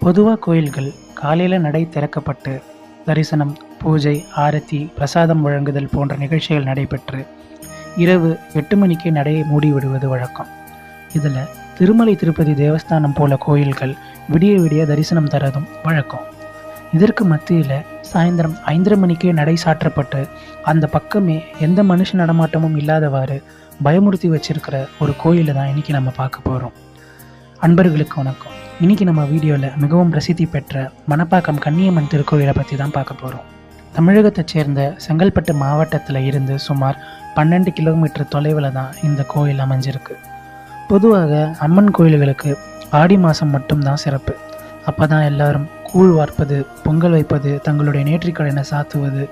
பொதுவாக கோயில்கள் காலையில் நடை திறக்கப்பட்டு தரிசனம், பூஜை, ஆரத்தி, பிரசாதம் வழங்குதல் போன்ற நிகழ்ச்சிகள் நடைபெற்று இரவு 8 மணிக்கு நடையை மூடிவிடுவது வழக்கம். இதில் திருமலை திருப்பதி தேவஸ்தானம் போல கோயில்கள் விடிய விடிய தரிசனம் தரதும் வழக்கம். இதற்கு மத்தியில் சாயந்தரம் 5:30 மணிக்கே நடை சாற்றப்பட்டு அந்த பக்கமே எந்த மனுஷ நடமாட்டமும் இல்லாதவாறு பயமுறுத்தி வச்சிருக்கிற ஒரு கோயிலை தான் இன்றைக்கி நம்ம பார்க்க போகிறோம். அன்பர்களுக்கு வணக்கம். இன்றைக்கி நம்ம வீடியோவில் மிகவும் பிரசித்தி பெற்ற மணப்பாக்கம் கன்னியம்மன் திருக்கோயிலை பற்றி தான் பார்க்க போகிறோம். தமிழகத்தைச் சேர்ந்த செங்கல்பட்டு மாவட்டத்தில் இருந்து சுமார் 12 கிலோமீட்டர் தொலைவில் தான் இந்த கோயில் அமைஞ்சிருக்கு. பொதுவாக அம்மன் கோயில்களுக்கு ஆடி மாதம் மட்டும்தான் சிறப்பு. அப்போ தான் எல்லாரும் கூழ் வார்ப்பது, பொங்கல் வைப்பது, தங்களுடைய நேற்றிக்கடனை சாத்துவது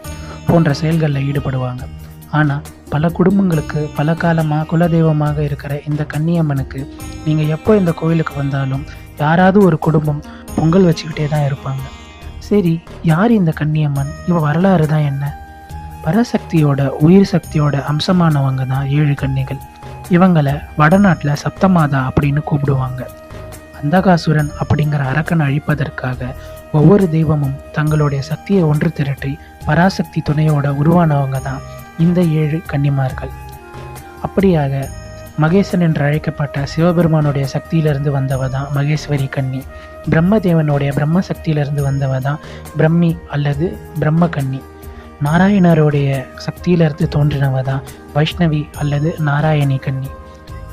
போன்ற செயல்களில் ஈடுபடுவாங்க. ஆனால் பல குடும்பங்களுக்கு பல காலமாக குலதெய்வமாக இருக்கிற இந்த கன்னியம்மனுக்கு நீங்கள் எப்போ இந்த கோயிலுக்கு வந்தாலும் யாராவது ஒரு குடும்பம் பொங்கல் வச்சுக்கிட்டே தான் இருப்பாங்க. சரி, யார் இந்த கன்னியம்மன்? இவ வரலாறு தான் என்ன? பராசக்தியோட உயிர் சக்தியோட அம்சமானவங்க தான் 7 கன்னிகள். இவங்களை வடநாட்டில் சப்தமாதா அப்படின்னு கூப்பிடுவாங்க. அந்தகாசுரன் அப்படிங்கிற அரக்கனை அழிப்பதற்காக ஒவ்வொரு தெய்வமும் தங்களுடைய சக்தியை ஒன்று திரட்டி பராசக்தி துணையோட உருவானவங்க தான் இந்த 7 கன்னிமார்கள். அப்படியாக மகேசன் என்று அழைக்கப்பட்ட சிவபெருமானுடைய சக்தியிலிருந்து வந்தவ தான் மகேஸ்வரி கன்னி. பிரம்மதேவனுடைய பிரம்ம சக்தியிலிருந்து வந்தவ தான் பிரம்மி அல்லது பிரம்ம கன்னி. நாராயணருடைய சக்தியிலிருந்து தோன்றினவ தான் வைஷ்ணவி அல்லது நாராயணி கன்னி.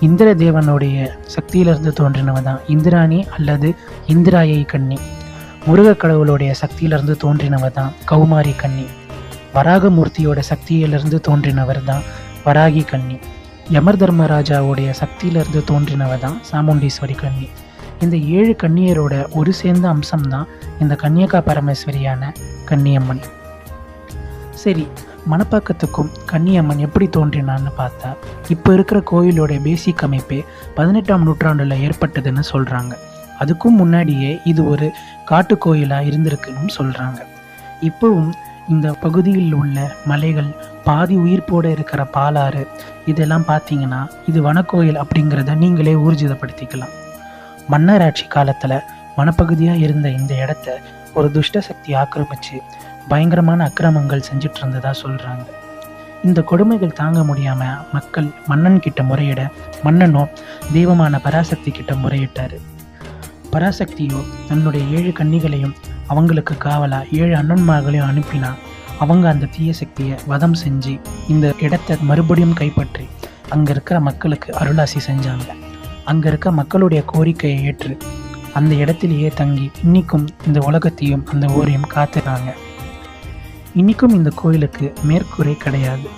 இந்திர தேவனுடைய சக்தியிலிருந்து தோன்றினவ தான் இந்திராணி அல்லது இந்திராயை கன்னி. முருக கடவுளுடைய சக்தியிலிருந்து தோன்றினவ தான் கௌமாரி கன்னி. வராகமூர்த்தியோட சக்தியிலிருந்து தோன்றினவர் தான் வராகி கன்னி. யமர் தர்மராஜாவுடைய சக்தியிலிருந்து தோன்றினவ தான் சாமுண்டீஸ்வரி கன்னி. இந்த 7 கன்னியரோட ஒரு சேர்ந்த அம்சம்தான் இந்த கன்னியகா பரமேஸ்வரியான கன்னியம்மன். சரி, மணப்பாக்கத்துக்கும் கன்னியம்மன் எப்படி தோன்றினான்னு பார்த்தா, இப்போ இருக்கிற கோயிலோட பேசிக் அமைப்பே 18ஆம் நூற்றாண்டில் ஏற்பட்டதுன்னு சொல்கிறாங்க. அதுக்கும் முன்னாடியே இது ஒரு காட்டு கோயிலாக இருந்திருக்குன்னு சொல்கிறாங்க. இப்போவும் இந்த பகுதியில் உள்ள மலைகள், பாதி உயிர்ப்போடு இருக்கிற பாலாறு, இதெல்லாம் பார்த்தீங்கன்னா இது வனக்கோயில் அப்படிங்கிறத நீங்களே ஊர்ஜிதப்படுத்திக்கலாம். மன்னராட்சி காலத்தில் வனப்பகுதியாக இருந்த இந்த இடத்த ஒரு துஷ்ட சக்தி ஆக்கிரமித்து பயங்கரமான அக்கிரமங்கள் செஞ்சுட்டு இருந்ததாக சொல்கிறாங்க. இந்த கொடுமைகள் தாங்க முடியாமல் மக்கள் மன்னன் கிட்ட முறையிட, மன்னனோ தெய்வமான பராசக்தி கிட்ட முறையிட்டார். பராசக்தியோ தன்னுடைய 7 கன்னிகளையும் அவங்களுக்கு காவலா 7 அண்ணன்மார்களையும் அனுப்பினா அவங்க அந்த தீய சக்தியை வதம் செஞ்சு இந்த இடத்தை மறுபடியும் கைப்பற்றி அங்கே இருக்கிற மக்களுக்கு அருளாசி செஞ்சாங்க. அங்கே இருக்க மக்களுடைய கோரிக்கையை ஏற்று அந்த இடத்திலேயே தங்கி இன்றைக்கும் இந்த உலகத்தையும் அந்த ஊரையும் காத்துனாங்க. இன்றைக்கும் இந்த கோயிலுக்கு மேற்கூரை கிடையாது.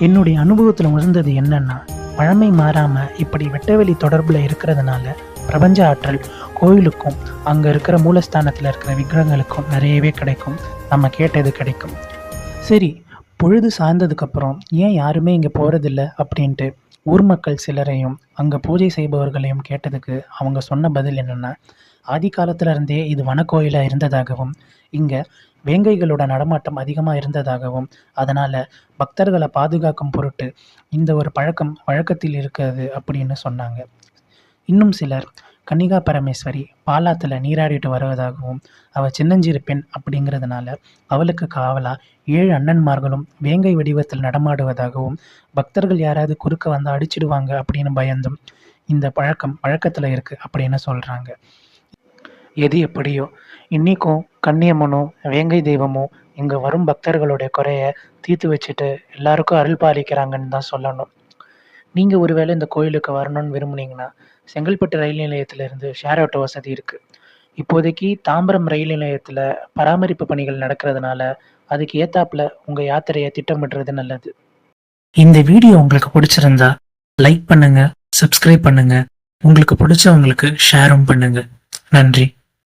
என்னுடைய அனுபவத்தில் உணர்ந்தது என்னன்னா, பழமை மாறாமல் இப்படி வெட்டவெளி தொடர்பில் இருக்கிறதுனால பிரபஞ்ச ஆற்றல் கோயிலுக்கும் அங்கே இருக்கிற மூலஸ்தானத்தில் இருக்கிற விக்கிரகங்களுக்கும் நிறையவே கிடைக்கும். நம்ம கேட்டது கிடைக்கும். சரி, பொழுது சாய்ந்ததுக்கப்புறம் ஏன் யாருமே இங்கே போகிறதில்ல அப்படின்ட்டு ஊர் மக்கள் சிலரையும் அங்கே பூஜை செய்பவர்களையும் கேட்டதுக்கு அவங்க சொன்ன பதில் என்னென்னா, ஆதி காலத்தில் இருந்தே இது வனக்கோயிலாக இருந்ததாகவும் இங்கே வேங்கைகளோட நடமாட்டம் அதிகமாக இருந்ததாகவும் அதனால் பக்தர்களை பாதுகாக்கும் பொருட்டு இந்த ஒரு பழக்கம் வழக்கத்தில் இருக்கிறது அப்படின்னு சொன்னாங்க. இன்னும் சிலர் கன்னிகா பரமேஸ்வரி பாலாத்தில் நீராடிட்டு வருவதாகவும் அவள் சின்னஞ்சிறு பெண் அப்படிங்கிறதுனால அவளுக்கு காவலாக 7 அண்ணன்மார்களும் வேங்கை வடிவத்தில் நடமாடுவதாகவும் பக்தர்கள் யாராவது குறுக்க வந்து அடிச்சிடுவாங்க அப்படின்னு பயந்தும் இந்த பழக்கம் வழக்கத்தில் இருக்குது அப்படின்னு சொல்கிறாங்க. எது எப்படியோ இன்றைக்கும் கன்னியம்மனும் வேங்கை தெய்வமும் இங்கே வரும் பக்தர்களுடைய குறையை தீர்த்து வச்சுட்டு எல்லாருக்கும் அருள் பாலிக்கிறாங்கன்னு தான் சொல்லணும். நீங்கள் ஒருவேளை இந்த கோயிலுக்கு வரணும்னு விரும்புனீங்கன்னா செங்கல்பட்டு ரயில் நிலையத்திலிருந்து ஷேர் ஆட்டோ வசதி இருக்குது. இப்போதைக்கு தாம்பரம் ரயில் நிலையத்தில் பராமரிப்பு பணிகள் நடக்கிறதுனால அதுக்கு ஏத்தாப்புல உங்கள் யாத்திரையை திட்டமிடுறது நல்லது. இந்த வீடியோ உங்களுக்கு பிடிச்சிருந்தா லைக் பண்ணுங்க, சப்ஸ்கிரைப் பண்ணுங்க, உங்களுக்கு பிடிச்சவங்களுக்கு ஷேரும் பண்ணுங்க. நன்றி.